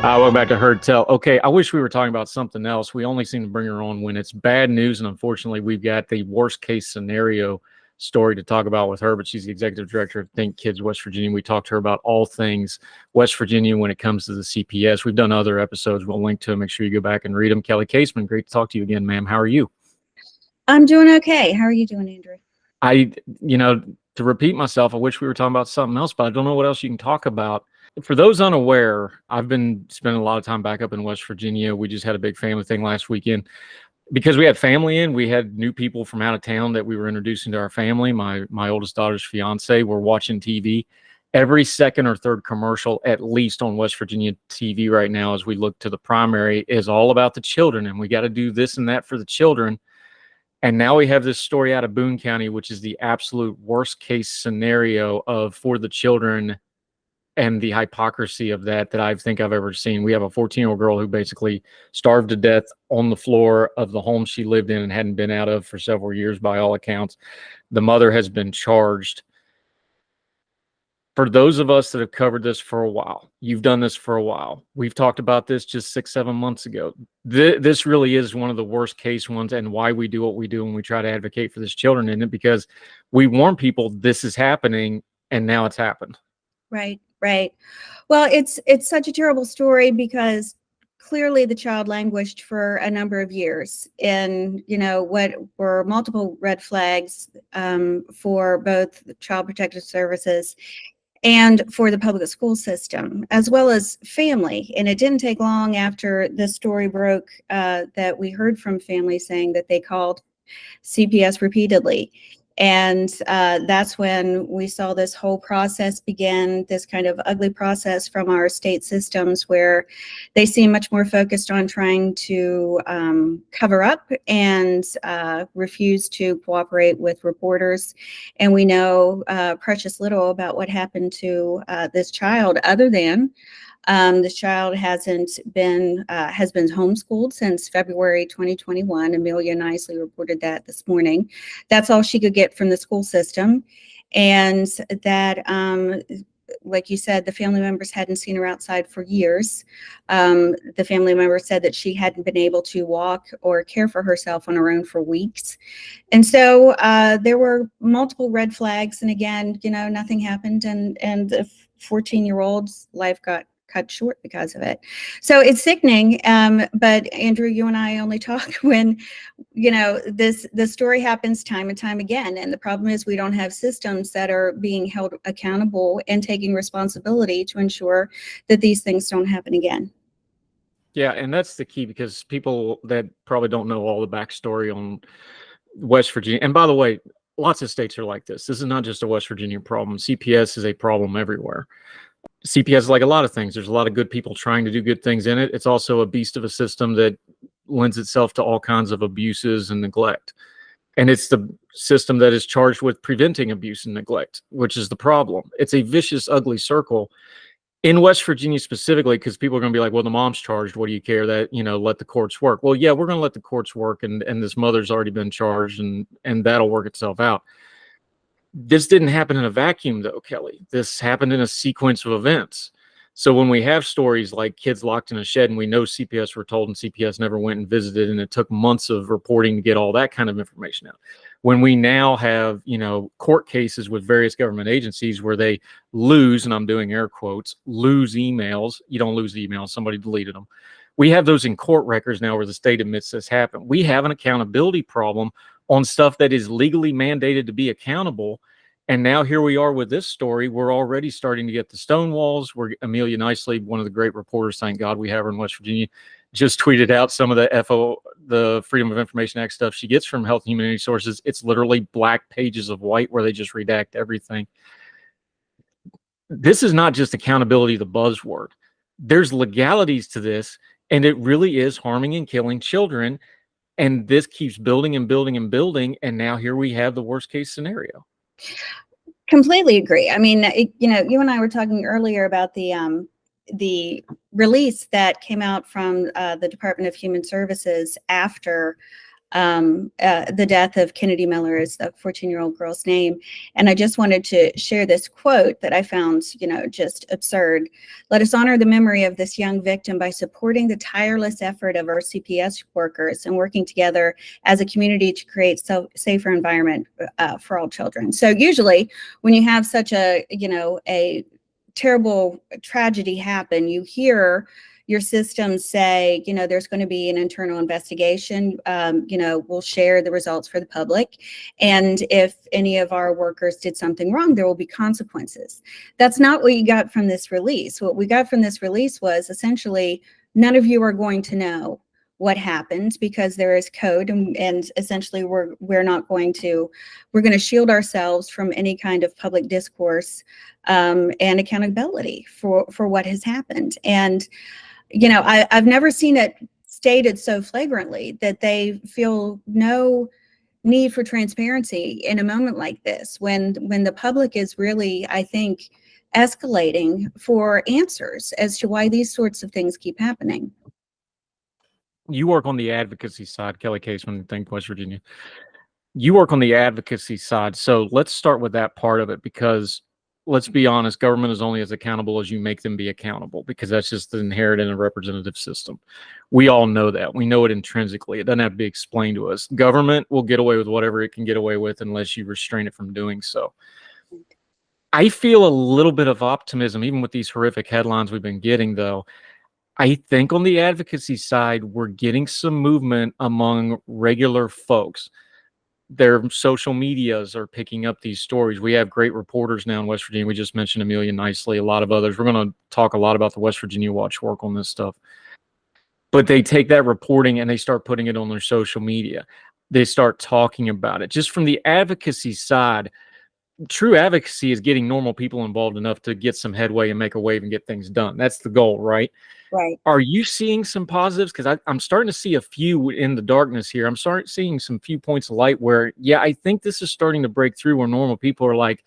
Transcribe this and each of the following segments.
Welcome back to Heard Tell. Okay, I wish we were talking about something else. We only seem to bring her on when it's bad news, and unfortunately, we've got the worst case scenario story to talk about with her, but she's the executive director of Think Kids West Virginia. We talked to her about all things West Virginia when it comes to the CPS. We've done other episodes. We'll link to them. Make sure you go back and read them. Kelli Caseman, great to talk to you again, ma'am. How are you? I'm doing okay. How are you doing, Andrew? To repeat myself, I wish we were talking about something else, but I don't know what else you can talk about. For those unaware, I've been spending a lot of time back up in West Virginia. We just had a big family thing last weekend. Because we had family in, we had new people from out of town that we were introducing to our family. My oldest daughter's fiance, we're watching TV. Every second or third commercial, at least on West Virginia TV right now, as we look to the primary, is all about the children. And we got to do this and that for the children. And now we have this story out of Boone County, which is the absolute worst case scenario for the children and the hypocrisy of that I think I've ever seen. We have a 14-year-old girl who basically starved to death on the floor of the home she lived in and hadn't been out of for several years by all accounts. The mother has been charged. For those of us that have covered this for a while, you've done this for a while. We've talked about this just 6-7 months ago. This really is one of the worst case ones, and why we do what we do when we try to advocate for these children in it, because we warn people this is happening, and now it's happened. Right. Well, it's such a terrible story because clearly the child languished for a number of years, and what were multiple red flags for both the Child Protective Services and for the public school system, as well as family. And it didn't take long after the story broke that we heard from families saying that they called CPS repeatedly. And that's when we saw this whole process begin, this kind of ugly process from our state systems, where they seem much more focused on trying to cover up and refuse to cooperate with reporters. And we know precious little about what happened to this child, other than this child has been homeschooled since February 2021. Amelia Nicely reported that this morning. That's all she could get from the school system. And that, like you said, the family members hadn't seen her outside for years. The family member said that she hadn't been able to walk or care for herself on her own for weeks. And so there were multiple red flags. And again, nothing happened. And the 14-year-old's life got cut short because of it. So it's sickening. But Andrew, you and I only talk when, this story happens time and time again. And the problem is we don't have systems that are being held accountable and taking responsibility to ensure that these things don't happen again. Yeah, and that's the key, because people that probably don't know all the backstory on West Virginia, and by the way, lots of states are like this. This is not just a West Virginia problem. CPS is a problem everywhere. CPS is like a lot of things. There's a lot of good people trying to do good things in it. It's also a beast of a system that lends itself to all kinds of abuses and neglect. And it's the system that is charged with preventing abuse and neglect, which is the problem. It's a vicious, ugly circle in West Virginia specifically, because people are going to be like, well, the mom's charged. What do you care? That, let the courts work. Well, yeah, we're going to let the courts work. And this mother's already been charged, and that'll work itself out. This didn't happen in a vacuum, though, Kelli. This happened in a sequence of events. So when we have stories like kids locked in a shed, and we know CPS were told and CPS never went and visited, and it took months of reporting to get all that kind of information out. When we now have, court cases with various government agencies where they lose, and I'm doing air quotes, lose emails. You don't lose the emails. Somebody deleted them. We have those in court records now where the state admits this happened. We have an accountability problem on stuff that is legally mandated to be accountable. And now here we are with this story. We're already starting to get the stonewalls, where Amelia Nicely, one of the great reporters, thank God we have her in West Virginia, just tweeted out some of the Freedom of Information Act stuff she gets from Health and Human Sources. It's literally black pages of white where they just redact everything. This is not just accountability, the buzzword. There's legalities to this, and it really is harming and killing children. And this keeps building and building and building. And now here we have the worst case scenario. Completely agree. I mean, you and I were talking earlier about the release that came out from the Department of Human Services after The death of Kennedy Miller is the 14-year-old girl's name. And I just wanted to share this quote that I found, just absurd. "Let us honor the memory of this young victim by supporting the tireless effort of our CPS workers and working together as a community to create safer environment for all children." So usually when you have such a terrible tragedy happen, you hear your systems say, there's going to be an internal investigation. We'll share the results for the public. And if any of our workers did something wrong, there will be consequences. That's not what you got from this release. What we got from this release was essentially none of you are going to know what happened because there is code, and essentially we're going to shield ourselves from any kind of public discourse and accountability for what has happened. And I've never seen it stated so flagrantly that they feel no need for transparency in a moment like this, when the public is really, I think, escalating for answers as to why these sorts of things keep happening. You work on the advocacy side, Kelli Caseman of ThinkKidsWV, West Virginia. You work on the advocacy side. So let's start with that part of it, because let's be honest, government is only as accountable as you make them be accountable, because that's just the inherent in a representative system. We all know that. We know it intrinsically. It doesn't have to be explained to us. Government will get away with whatever it can get away with unless you restrain it from doing so. I feel a little bit of optimism, even with these horrific headlines we've been getting, though. I think on the advocacy side, we're getting some movement among regular folks. Their social medias are picking up these stories. We have great reporters now in West Virginia. We just mentioned Amelia Nicely, a lot of others. We're going to talk a lot about the West Virginia Watch work on this stuff. But they take that reporting and they start putting it on their social media. They start talking about it. Just from the advocacy side, true advocacy is getting normal people involved enough to get some headway and make a wave and get things done. That's the goal, right? Right. Are you seeing some positives? Because I'm starting to see a few in the darkness here. I'm seeing some few points of light where, yeah, I think this is starting to break through, where normal people are like,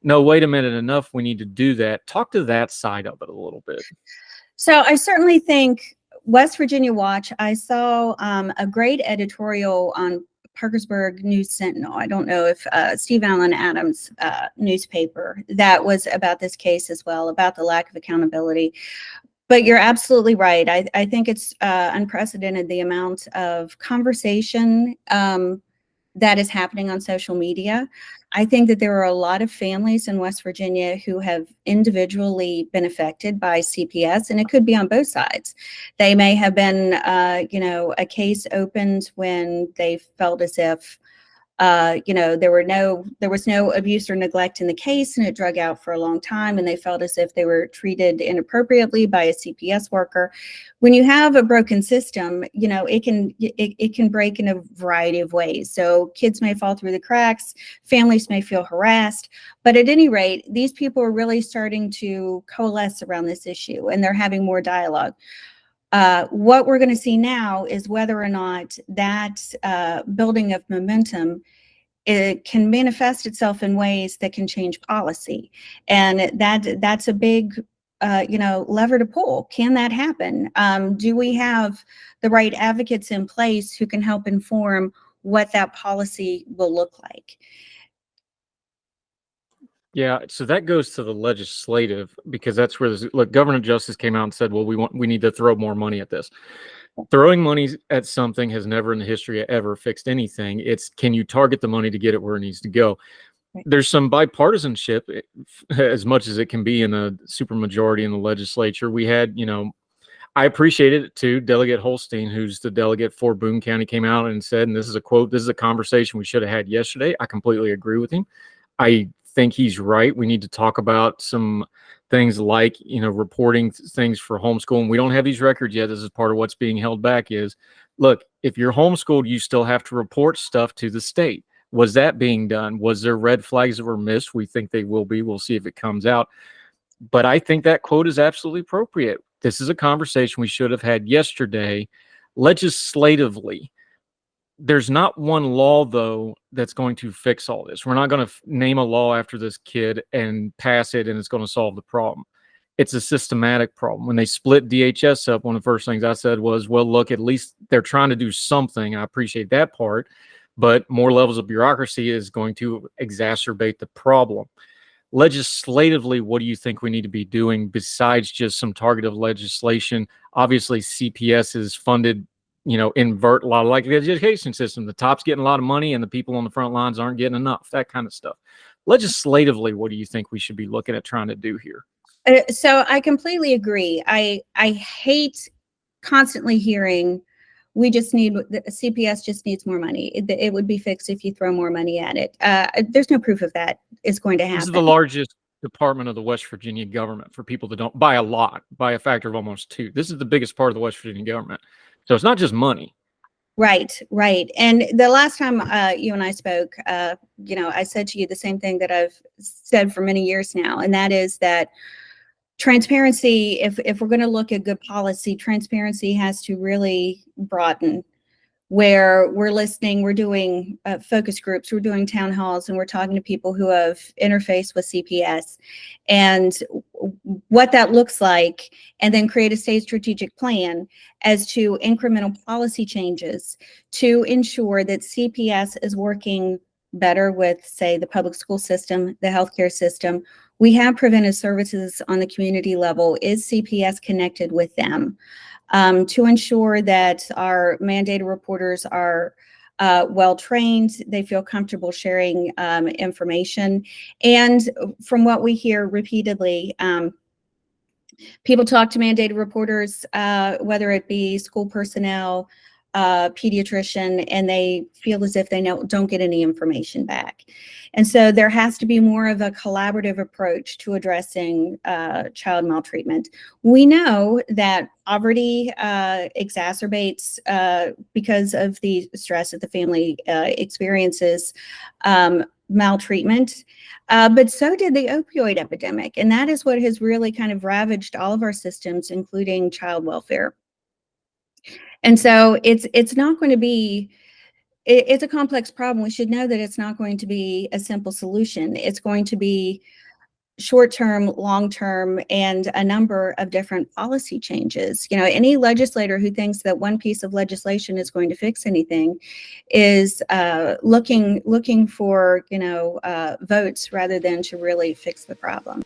no, wait a minute, enough. We need to do that. Talk to that side of it a little bit. So I certainly think West Virginia Watch, I saw a great editorial on Parkersburg News Sentinel. I don't know if Steve Allen Adams' newspaper, that was about this case as well, about the lack of accountability. But you're absolutely right. I think it's unprecedented, the amount of conversation that is happening on social media. I think that there are a lot of families in West Virginia who have individually been affected by CPS, and it could be on both sides. They may have been, a case opened when they felt as if there was no abuse or neglect in the case, and it drug out for a long time, and they felt as if they were treated inappropriately by a CPS worker. When you have a broken system, it can break in a variety of ways. So kids may fall through the cracks, families may feel harassed, but at any rate, these people are really starting to coalesce around this issue, and they're having more dialogue. What we're going to see now is whether or not that building of momentum, it can manifest itself in ways that can change policy, and that's a big lever to pull. Can that happen? Do we have the right advocates in place who can help inform what that policy will look like? Yeah, so that goes to the legislative, because that's where Governor Justice came out and said, well, we need to throw more money at this. Throwing money at something has never in the history ever fixed anything. It's, can you target the money to get it where it needs to go? Right. There's some bipartisanship, as much as it can be in a supermajority in the legislature. We had, I appreciated it too. Delegate Holstein, who's the delegate for Boone County, came out and said, and this is a quote, "This is a conversation we should have had yesterday." I completely agree with him. I think he's right. We need to talk about some things like, reporting things for homeschooling. We don't have these records yet. This is part of what's being held back is, look, if you're homeschooled, you still have to report stuff to the state. Was that being done? Was there red flags that were missed? We think they will be. We'll see if it comes out. But I think that quote is absolutely appropriate. This is a conversation we should have had yesterday legislatively. There's not one law, though, that's going to fix all this. We're not going to name a law after this kid and pass it and it's going to solve the problem. It's a systematic problem. When they split DHS up, one of the first things I said was, well, look, at least they're trying to do something. I appreciate that part, but more levels of bureaucracy is going to exacerbate the problem. Legislatively, what do you think we need to be doing besides just some targeted legislation? Obviously, CPS is funded, invert a lot of, like the education system. The top's getting a lot of money and the people on the front lines aren't getting enough, that kind of stuff. Legislatively, what do you think we should be looking at trying to do here? So I completely agree. I hate constantly hearing we just need, the CPS just needs more money. It would be fixed if you throw more money at it. There's no proof of that is going to happen. This is the largest department of the West Virginia government for people that don't, by a lot, by a factor of almost 2. This is the biggest part of the West Virginia government. So it's not just money. Right. And the last time you and I spoke, I said to you the same thing that I've said for many years now, and that is that transparency, if we're going to look at good policy, transparency has to really broaden, where we're listening, we're doing focus groups, we're doing town halls, and we're talking to people who have interfaced with CPS and what that looks like, and then create a state strategic plan as to incremental policy changes to ensure that CPS is working better with, say, the public school system, the healthcare system. We have preventive services on the community level. Is CPS connected with them? To ensure that our mandated reporters are well trained, they feel comfortable sharing information. And from what we hear repeatedly, people talk to mandated reporters, whether it be school personnel, pediatrician, and they feel as if they don't get any information back. And so there has to be more of a collaborative approach to addressing child maltreatment. We know that poverty exacerbates because of the stress that the family experiences maltreatment, but so did the opioid epidemic. And that is what has really kind of ravaged all of our systems, including child welfare. And so it's not going to be, it's a complex problem. We should know that it's not going to be a simple solution. It's going to be short-term, long-term, and a number of different policy changes. Any legislator who thinks that one piece of legislation is going to fix anything is looking for, votes rather than to really fix the problem.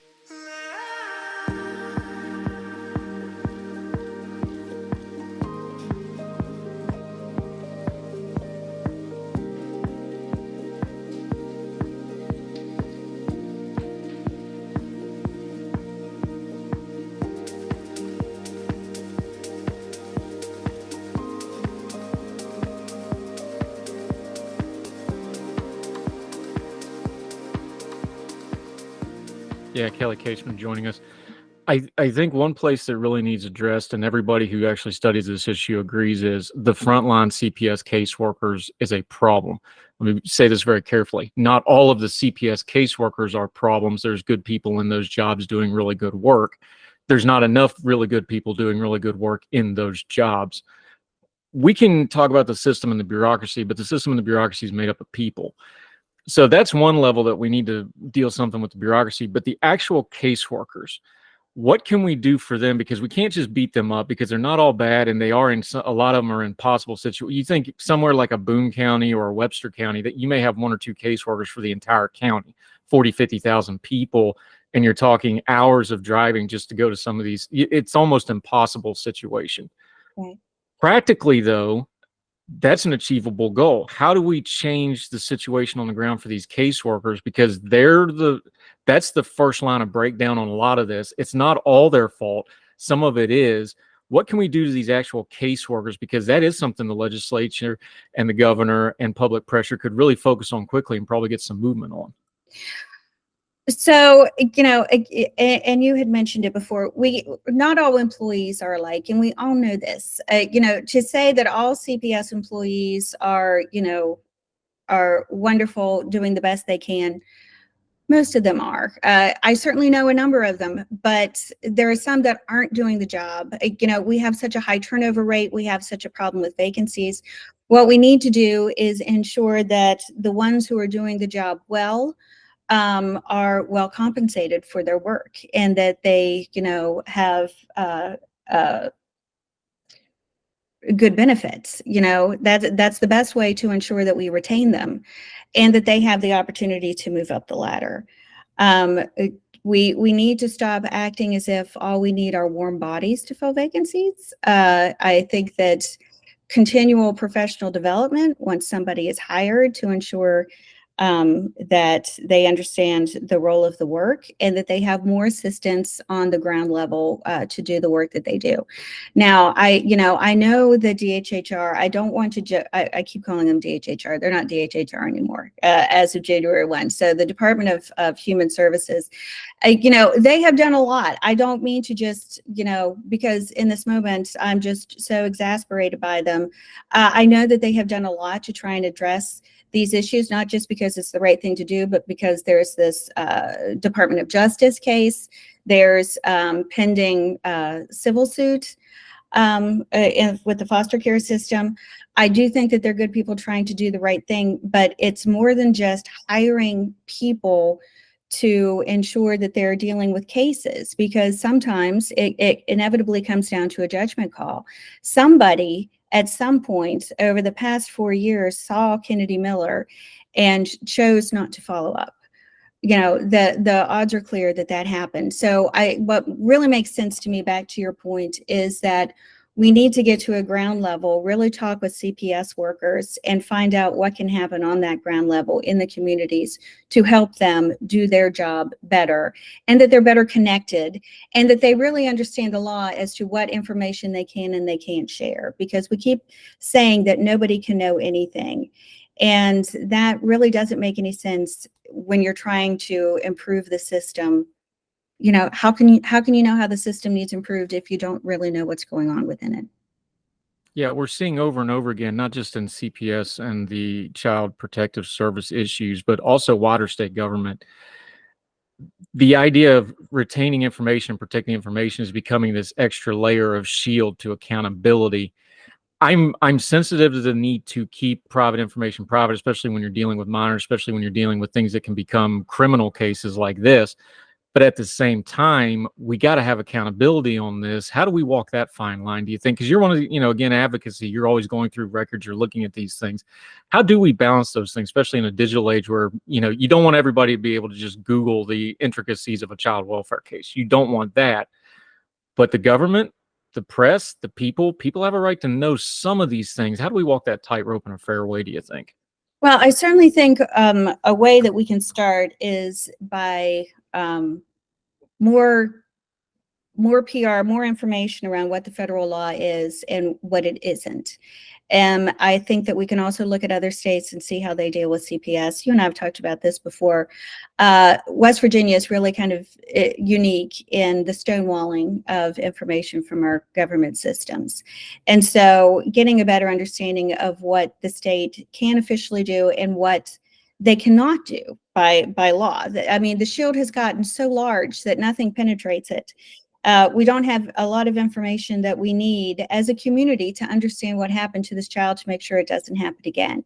Yeah, Kelli Caseman joining us. I think one place that really needs addressed, and everybody who actually studies this issue agrees, is the frontline CPS caseworkers is a problem. Let me say this very carefully. Not all of the CPS caseworkers are problems. There's good people in those jobs doing really good work. There's not enough really good people doing really good work in those jobs. We can talk about the system and the bureaucracy, but the system and the bureaucracy is made up of people. So that's one level that we need to deal something with the bureaucracy, but the actual caseworkers, what can we do for them? Because we can't just beat them up, because they're not all bad, and they are a lot of them are in possible situations. You think somewhere like a Boone County or a Webster County that you may have 1 or 2 caseworkers for the entire county, 40, 50,000 people, and you're talking hours of driving just to go to some of these. It's almost impossible situation. Right. Practically, though, that's an achievable goal. How do we change the situation on the ground for these caseworkers? Because that's the first line of breakdown on a lot of this. It's not all their fault. Some of it is. What can we do to these actual caseworkers? Because that is something the legislature and the governor and public pressure could really focus on quickly and probably get some movement on. So, and you had mentioned it before, not all employees are alike, and we all know this. To say that all CPS employees are wonderful, doing the best they can, most of them are. I certainly know a number of them, but there are some that aren't doing the job. We have such a high turnover rate. We have such a problem with vacancies. What we need to do is ensure that the ones who are doing the job well are well compensated for their work, and that they, have good benefits. That's the best way to ensure that we retain them, and that they have the opportunity to move up the ladder. We need to stop acting as if all we need are warm bodies to fill vacancies. I think that continual professional development, once somebody is hired, to ensure that they understand the role of the work, and that they have more assistance on the ground level to do the work that they do. Now, I know the DHHR, I don't want to, I keep calling them DHHR. They're not DHHR anymore as of January 1. So the Department of Human Services, they have done a lot. I don't mean to just, because in this moment, I'm just so exasperated by them. I know that they have done a lot to try and address these issues, not just because it's the right thing to do, but because there's this Department of Justice case. There's pending civil suit with the foster care system. I do think that they're good people trying to do the right thing, but it's more than just hiring people to ensure that they're dealing with cases, because sometimes it inevitably comes down to a judgment call. Somebody at some point over the past 4 years saw Kennedy Miller and chose not to follow up. The odds are clear that that happened. So what really makes sense to me, back to your point, is that we need to get to a ground level, really talk with CPS workers, and find out what can happen on that ground level in the communities to help them do their job better, and that they're better connected, and that they really understand the law as to what information they can and they can't share, because we keep saying that nobody can know anything. And that really doesn't make any sense when you're trying to improve the system. How can you know how the system needs improved if you don't really know what's going on within it? Yeah, we're seeing over and over again, not just in CPS and the Child Protective Service issues, but also wider state government. The idea of retaining information, protecting information, is becoming this extra layer of shield to accountability. I'm sensitive to the need to keep private information private, especially when you're dealing with minors, especially when you're dealing with things that can become criminal cases like this. But at the same time, we got to have accountability on this. How do we walk that fine line, do you think? Because you're one of the, again, advocacy, you're always going through records, you're looking at these things. How do we balance those things, especially in a digital age where, you don't want everybody to be able to just Google the intricacies of a child welfare case. You don't want that. But the government, the press, the people have a right to know some of these things. How do we walk that tightrope in a fair way, do you think? Well, I certainly think a way that we can start is by more PR, more information around what the federal law is and what it isn't. And I think that we can also look at other states and see how they deal with CPS. You and I have talked about this before. West Virginia is really kind of unique in the stonewalling of information from our government systems. And so getting a better understanding of what the state can officially do and what they cannot do by law. I mean, the shield has gotten so large that nothing penetrates it. We don't have a lot of information that we need as a community to understand what happened to this child, to make sure it doesn't happen again.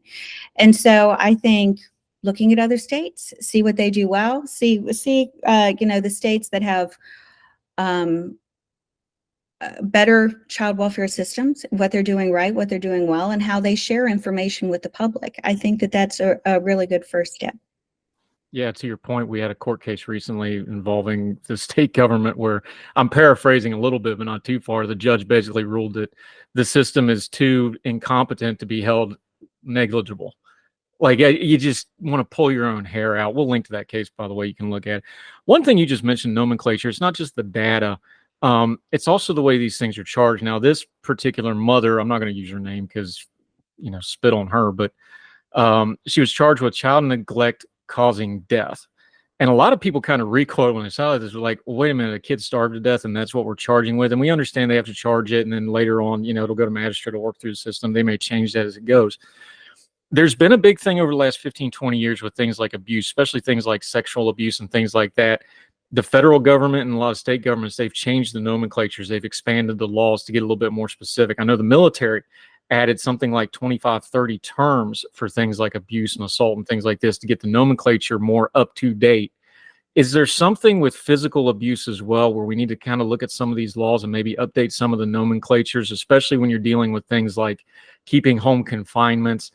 And so I think looking at other states, see what they do well, see the states that have better child welfare systems, what they're doing right, what they're doing well, and how they share information with the public. I think that that's a really good first step. Yeah, to your point, we had a court case recently involving the state government where, I'm paraphrasing a little bit, but not too far, the judge basically ruled that the system is too incompetent to be held negligible. Like, you just want to pull your own hair out. We'll link to that case, by the way, you can look at it. One thing you just mentioned, nomenclature. It's not just the data. It's also the way these things are charged. Now, this particular mother, I'm not going to use her name because, spit on her, but she was charged with child neglect causing death. And a lot of people kind of recoil when they saw this. They're like, well, wait a minute, a kid starved to death and that's what we're charging with. And we understand they have to charge it. And then later on, it'll go to magistrate to work through the system. They may change that as it goes. There's been a big thing over the last 15, 20 years with things like abuse, especially things like sexual abuse and things like that. The federal government and a lot of state governments, they've changed the nomenclatures. They've expanded the laws to get a little bit more specific. I know the military added something like 25, 30 terms for things like abuse and assault and things like this to get the nomenclature more up to date. Is there something with physical abuse as well where we need to kind of look at some of these laws and maybe update some of the nomenclatures, especially when you're dealing with things like keeping home confinements,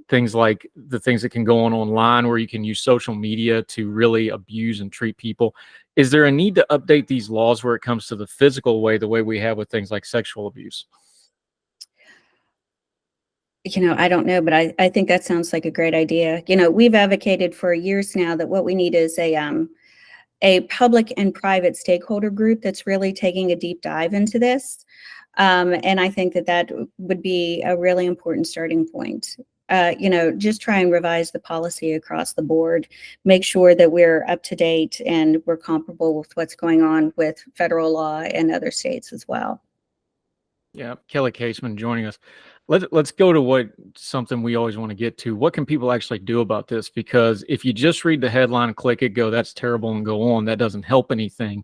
things like the things that can go on online where you can use social media to really abuse and treat people? Is there a need to update these laws where it comes to the physical way, the way we have with things like sexual abuse? I don't know, but I think that sounds like a great idea. We've advocated for years now that what we need is a public and private stakeholder group that's really taking a deep dive into this. And I think that would be a really important starting point. Just try and revise the policy across the board, make sure that we're up to date and we're comparable with what's going on with federal law and other states as well. Yeah, Kelli Caseman joining us. Let's go to something we always want to get to. What can people actually do about this? Because if you just read the headline, click it, go, that's terrible, and go on, that doesn't help anything.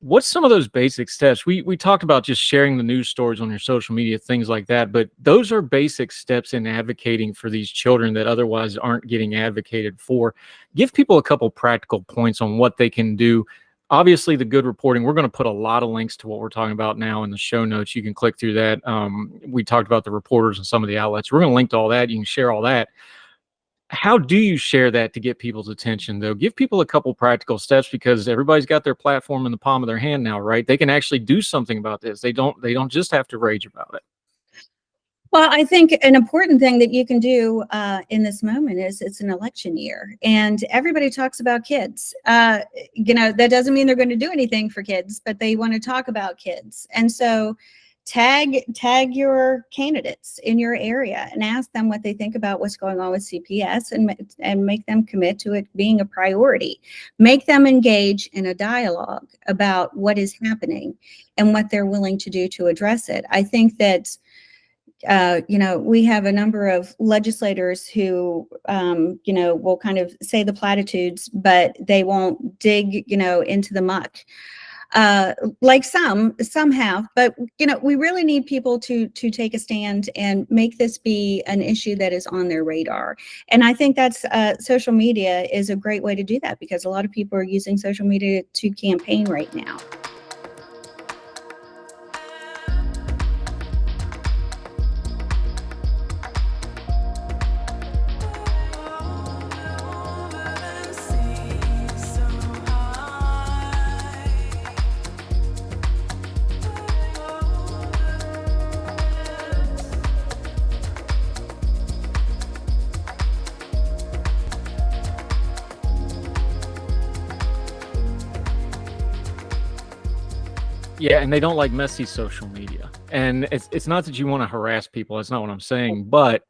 What's some of those basic steps? We talked about just sharing the news stories on your social media, things like that, but those are basic steps in advocating for these children that otherwise aren't getting advocated for. Give people a couple practical points on what they can do. Obviously, the good reporting, we're going to put a lot of links to what we're talking about now in the show notes. You can click through that. We talked about the reporters and some of the outlets. We're going to link to all that. You can share all that. How do you share that to get people's attention, though? Give people a couple practical steps, because everybody's got their platform in the palm of their hand now, right? They can actually do something about this. They don't just have to rage about it. Well, I think an important thing that you can do in this moment is it's an election year, and everybody talks about kids. That doesn't mean they're going to do anything for kids, but they want to talk about kids. And so tag your candidates in your area and ask them what they think about what's going on with CPS, and make them commit to it being a priority. Make them engage in a dialogue about what is happening and what they're willing to do to address it. I think that we have a number of legislators who, will kind of say the platitudes, but they won't dig, into the muck. Like some have, but we really need people to take a stand and make this be an issue that is on their radar. And I think that's social media is a great way to do that, because a lot of people are using social media to campaign right now. Yeah, and they don't like messy social media. And it's not that you want to harass people. That's not what I'm saying. But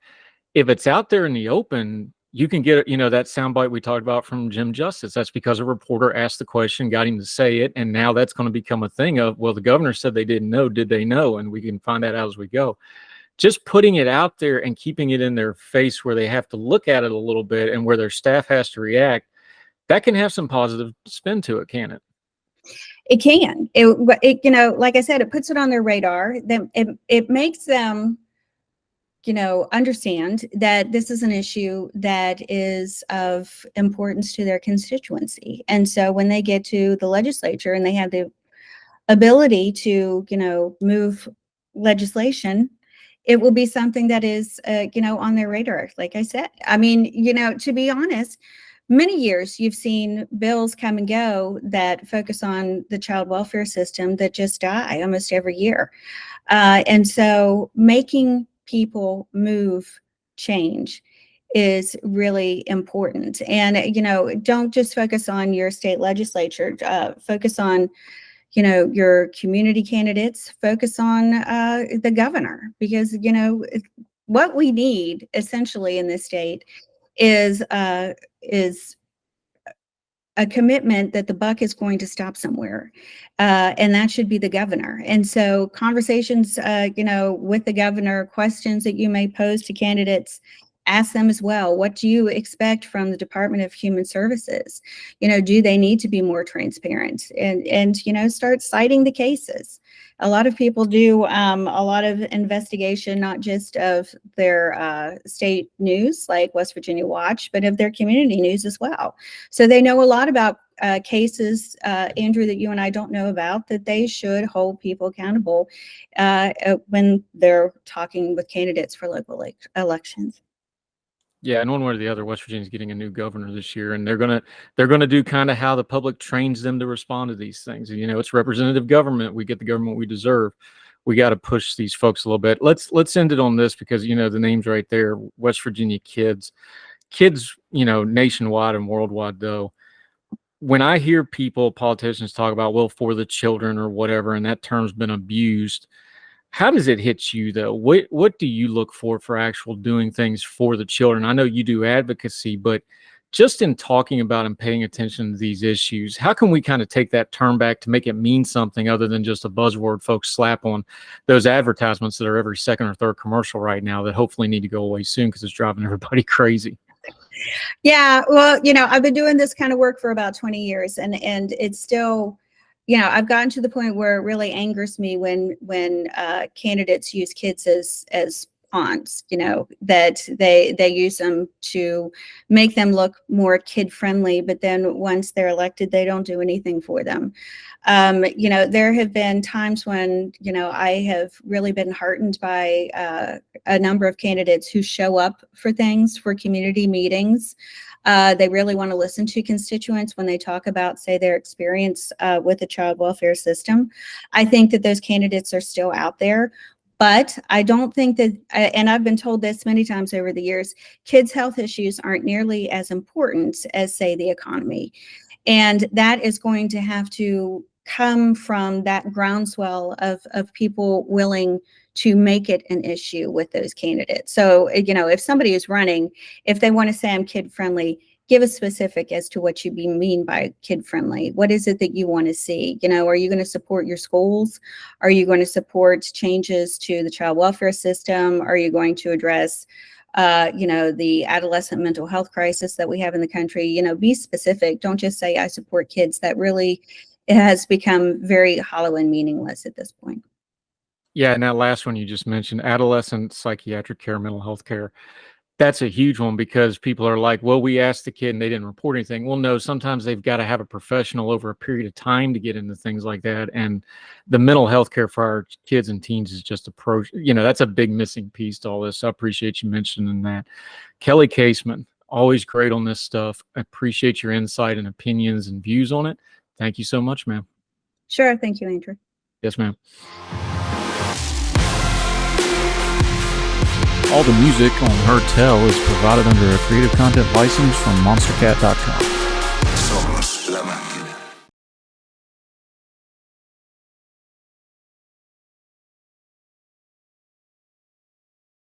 if it's out there in the open, you can get, that soundbite we talked about from Jim Justice. That's because a reporter asked the question, got him to say it, and now that's going to become a thing of, well, the governor said they didn't know. Did they know? And we can find that out as we go. Just putting it out there and keeping it in their face where they have to look at it a little bit and where their staff has to react, that can have some positive spin to it, can it? It can. Like I said, it puts it on their radar. Then it makes them, understand that this is an issue that is of importance to their constituency. And so when they get to the legislature and they have the ability to, move legislation, it will be something that is, on their radar. Like I said, I mean, to be honest, many years you've seen bills come and go that focus on the child welfare system that just die almost every year. And so making people move change is really important. And, don't just focus on your state legislature, focus on, your community candidates, focus on the governor, because, what we need essentially in this state is a commitment that the buck is going to stop somewhere, and that should be the governor. And so conversations, with the governor, questions that you may pose to candidates, ask them as well, what do you expect from the Department of Human Services? Do they need to be more transparent? And start citing the cases. A lot of people do a lot of investigation, not just of their state news like West Virginia Watch, but of their community news as well. So they know a lot about cases, Andrew, that you and I don't know about, that they should hold people accountable when they're talking with candidates for local elections. Yeah, and one way or the other, West Virginia's getting a new governor this year, and they're gonna do kind of how the public trains them to respond to these things. It's representative government. We get the government we deserve. We got to push these folks a little bit. Let's end it on this, because the name's right there, West Virginia kids, nationwide and worldwide though. When I hear politicians talk about, well, for the children or whatever, and that term's been abused, how does it hit you though? What do you look for actual doing things for the children? I know you do advocacy, but just in talking about and paying attention to these issues, how can we kind of take that term back to make it mean something other than just a buzzword folks slap on those advertisements that are every second or third commercial right now that hopefully need to go away soon because it's driving everybody crazy? Yeah, well, I've been doing this kind of work for about 20 years, and it's still, I've gotten to the point where it really angers me when candidates use kids as pawns, that they use them to make them look more kid friendly, but then once they're elected, they don't do anything for them. There have been times when, I have really been heartened by a number of candidates who show up for things, for community meetings. They really want to listen to constituents when they talk about, say, their experience with the child welfare system. I think that those candidates are still out there. But I don't think that, and I've been told this many times over the years, kids' health issues aren't nearly as important as, say, the economy. And that is going to have to come from that groundswell of people willing to make it an issue with those candidates. So, if somebody is running, if they want to say I'm kid friendly, give a specific as to what you mean by kid friendly. What is it that you want to see? Are you going to support your schools? Are you going to support changes to the child welfare system? Are you going to address the adolescent mental health crisis that we have in the country? Be specific. Don't just say I support kids. That really, it has become very hollow and meaningless at this point. Yeah, and that last one you just mentioned, adolescent psychiatric care, mental health care, that's a huge one, because people are like, well, we asked the kid and they didn't report anything. Well, no, sometimes they've got to have a professional over a period of time to get into things like that. And the mental health care for our kids and teens is just that's a big missing piece to all this. So I appreciate you mentioning that. Kelli Caseman, always great on this stuff. I appreciate your insight and opinions and views on it. Thank you so much, ma'am. Sure. Thank you, Andrew. Yes, ma'am. All the music on Her Tell is provided under a Creative Content license from monstercat.com.